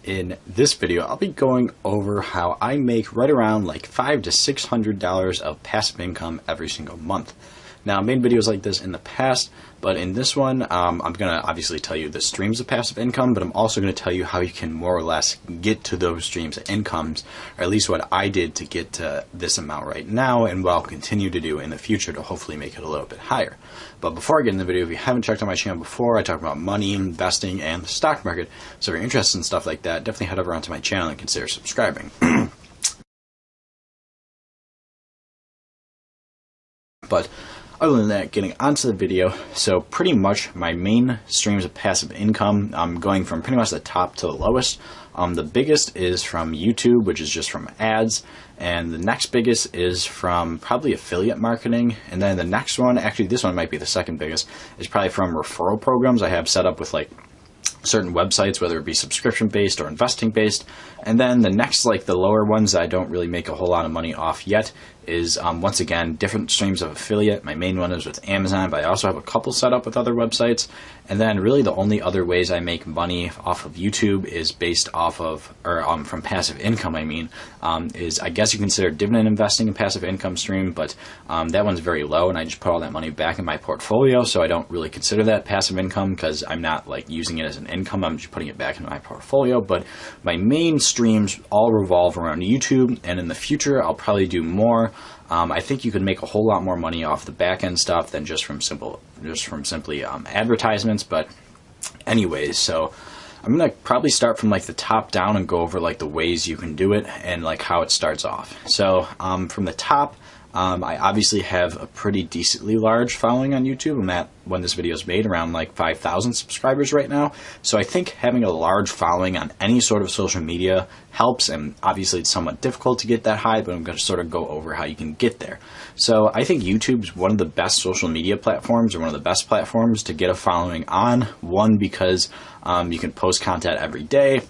In this video, I'll be going over how I make right around like $500 to $600 of passive income every single month. Now, I've made videos like this in the past, but in this one, I'm going to obviously tell you the streams of passive income, but I'm also going to tell you how you can more or less get to those streams of incomes, or at least what I did to get to this amount right now, and what I'll continue to do in the future to hopefully make it a little bit higher. But before I get in the video, if you haven't checked out my channel before, I talk about money, investing, and the stock market. So if you're interested in stuff like that, definitely head over onto my channel and consider subscribing. But other than that, getting onto the video, so pretty much my main streams of passive income, I'm going from pretty much the top to the lowest. The biggest is from YouTube, which is just from ads, and the next biggest is from probably affiliate marketing, and then the next one, actually this one might be the second biggest, is probably from referral programs I have set up with like certain websites, whether it be subscription based or investing based. And then the next, like the lower ones that I don't really make a whole lot of money off yet, is once again different streams of affiliate. My main one is with Amazon, but I also have a couple set up with other websites. And then really the only other ways I make money off of YouTube is based off of, or from passive income, I mean, is I guess you consider dividend investing a passive income stream, but that one's very low, and I just put all that money back in my portfolio, so I don't really consider that passive income because I'm not like using it as an income, I'm just putting it back into my portfolio. But my main streams all revolve around YouTube, and in the future I'll probably do more. I think you can make a whole lot more money off the back end stuff than just from simply advertisements. But anyways, so I'm gonna probably start from like the top down and go over like the ways you can do it and like how it starts off. So from the top, I obviously have a pretty decently large following on YouTube. I'm at, when this video is made, around like 5,000 subscribers right now. So I think having a large following on any sort of social media helps, and obviously it's somewhat difficult to get that high, but I'm going to sort of go over how you can get there. So I think YouTube is one of the best social media platforms, or one of the best platforms to get a following on. One, because you can post content every day.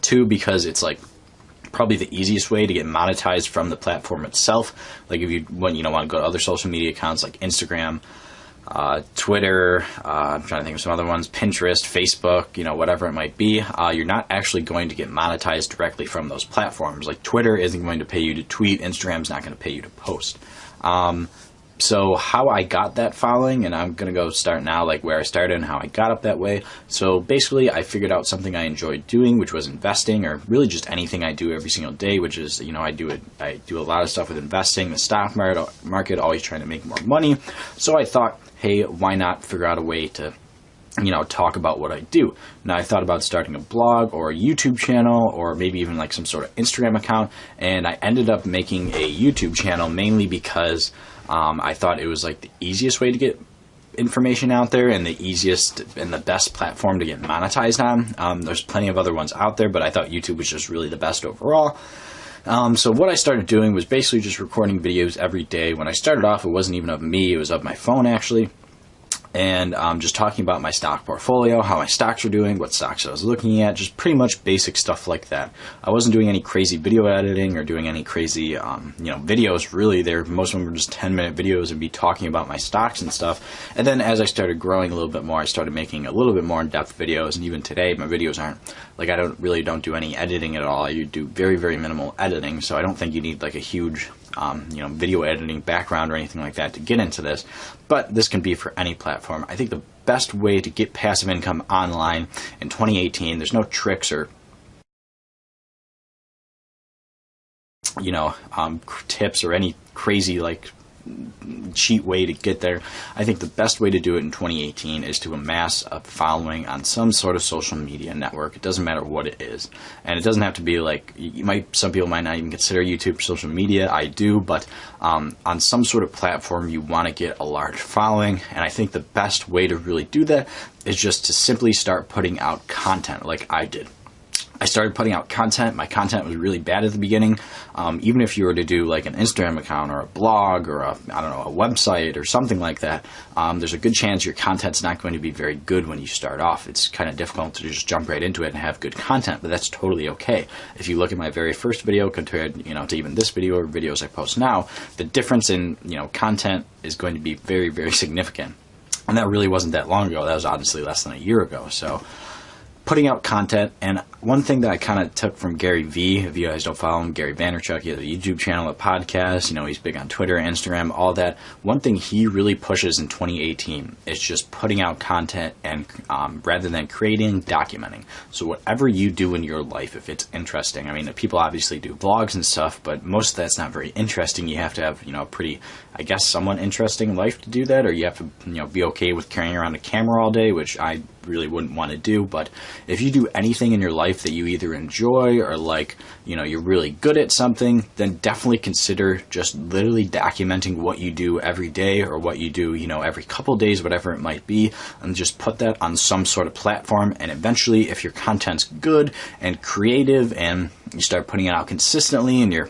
Two, because it's like probably the easiest way to get monetized from the platform itself. Like if you want to go to other social media accounts like Instagram, Twitter, I'm trying to think of some other ones, Pinterest, Facebook, whatever it might be, you're not actually going to get monetized directly from those platforms. Like Twitter isn't going to pay you to tweet, Instagram's not going to pay you to post. So how I got that following, and I'm going to go start now like where I started and how I got up that way. So basically I figured out something I enjoyed doing, which was investing, or really just anything I do every single day, which is, I do a lot of stuff with investing, the stock market, always trying to make more money. So I thought, hey, why not figure out a way to talk about what I do. Now I thought about starting a blog or a YouTube channel, or maybe even like some sort of Instagram account, and I ended up making a YouTube channel mainly because I thought it was like the easiest way to get information out there, and the easiest and the best platform to get monetized on. There's plenty of other ones out there, but I thought YouTube was just really the best overall. So what I started doing was basically just recording videos every day. When I started off, it wasn't even of me, it was of my phone actually. And just talking about my stock portfolio, how my stocks were doing, what stocks I was looking at, just pretty much basic stuff like that. I wasn't doing any crazy video editing or doing any crazy, videos really. Most of them were just 10-minute videos and be talking about my stocks and stuff. And then as I started growing a little bit more, I started making a little bit more in-depth videos. And even today, my videos aren't, like I don't do any editing at all. I do very, very minimal editing. So I don't think you need like a huge video editing background or anything like that to get into this, but this can be for any platform. I think the best way to get passive income online in 2018, there's no tricks or tips or any crazy like cheat way to get there. I think the best way to do it in 2018 is to amass a following on some sort of social media network. It doesn't matter what it is, and it doesn't have to be like, some people might not even consider YouTube social media. I do, but on some sort of platform you want to get a large following, and I think the best way to really do that is just to simply start putting out content like I did. I started putting out content. My content was really bad at the beginning. Even if you were to do like an Instagram account or a blog or a website or something like that, there's a good chance your content's not going to be very good when you start off. It's kind of difficult to just jump right into it and have good content, but that's totally okay. If you look at my very first video compared, to even this video or videos I post now, the difference in, content is going to be very, very significant. And that really wasn't that long ago. That was honestly less than a year ago. So putting out content, and one thing that I kind of took from Gary Vee, if you guys don't follow him, Gary Vaynerchuk, he has a YouTube channel, a podcast, he's big on Twitter, Instagram, all that. One thing he really pushes in 2018 is just putting out content and rather than creating, documenting. So whatever you do in your life, if it's interesting, I mean, people obviously do vlogs and stuff, but most of that's not very interesting. You have to have, a pretty, I guess, somewhat interesting life to do that, or you have to, be okay with carrying around a camera all day, which I really wouldn't want to do. But if you do anything in your life that you either enjoy or you're really good at something, then definitely consider just literally documenting what you do every day or what you do, every couple days, whatever it might be, and just put that on some sort of platform. And eventually, if your content's good and creative and you start putting it out consistently and you're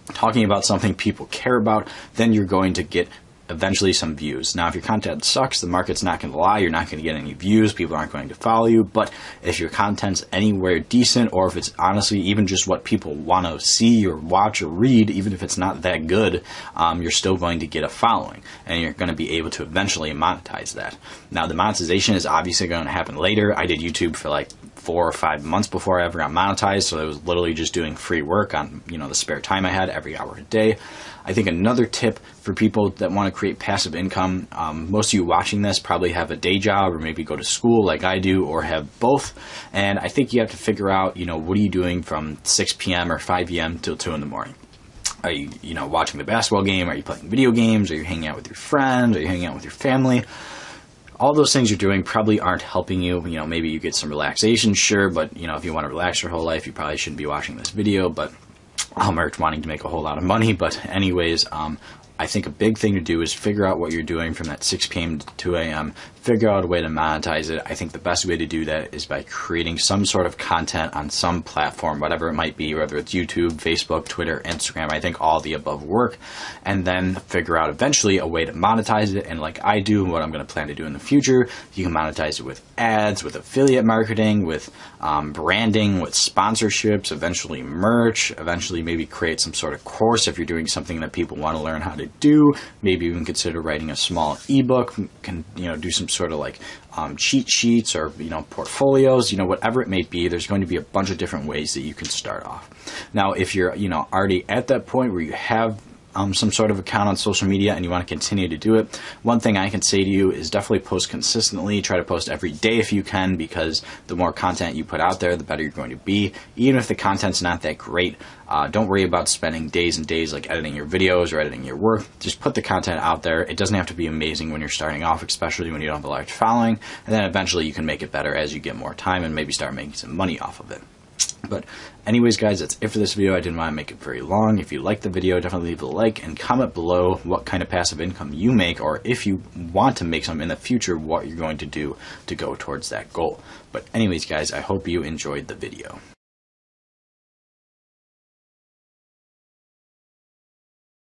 talking about something people care about, then you're going to get eventually some views. Now, if your content sucks, the market's not going to lie. You're not going to get any views. People aren't going to follow you. But if your content's anywhere decent, or if it's honestly even just what people want to see or watch or read, even if it's not that good, you're still going to get a following, and you're going to be able to eventually monetize that. Now, the monetization is obviously going to happen later. I did YouTube for 4 or 5 months before I ever got monetized, so I was literally just doing free work on the spare time I had every hour a day. I think another tip for people that want to create passive income, most of you watching this probably have a day job or maybe go to school like I do, or have both. And I think you have to figure out, what are you doing from 6 p.m. or 5 p.m. till 2 in the morning? Are you, watching the basketball game? Are you playing video games? Are you hanging out with your friends? Are you hanging out with your family? All those things you're doing probably aren't helping you. Maybe you get some relaxation, sure, but, if you want to relax your whole life, you probably shouldn't be watching this video, but or wanting to make a whole lot of money. But anyways, I think a big thing to do is figure out what you're doing from that 6 p.m. to 2 a.m., figure out a way to monetize it. I think the best way to do that is by creating some sort of content on some platform, whatever it might be, whether it's YouTube, Facebook, Twitter, Instagram. I think all the above work, and then figure out eventually a way to monetize it. And like I do, and what I'm going to plan to do in the future, you can monetize it with ads, with affiliate marketing, with branding, with sponsorships, eventually merch, eventually maybe create some sort of course if you're doing something that people want to learn how to do. Maybe even consider writing a small ebook, can do some sort of cheat sheets or portfolios, whatever it may be. There's going to be a bunch of different ways that you can start off. Now, if you're already at that point where you have some sort of account on social media and you want to continue to do it, one thing I can say to you is definitely post consistently. Try to post every day if you can, because the more content you put out there, the better you're going to be. Even if the content's not that great, don't worry about spending days and days editing your videos or editing your work. Just put the content out there. It doesn't have to be amazing when you're starting off, especially when you don't have a large following, and then eventually you can make it better as you get more time and maybe start making some money off of it. But anyways, guys, that's it for this video. I didn't want to make it very long. If you liked the video, definitely leave a like and comment below what kind of passive income you make, or if you want to make some in the future, what you're going to do to go towards that goal. But anyways, guys, I hope you enjoyed the video.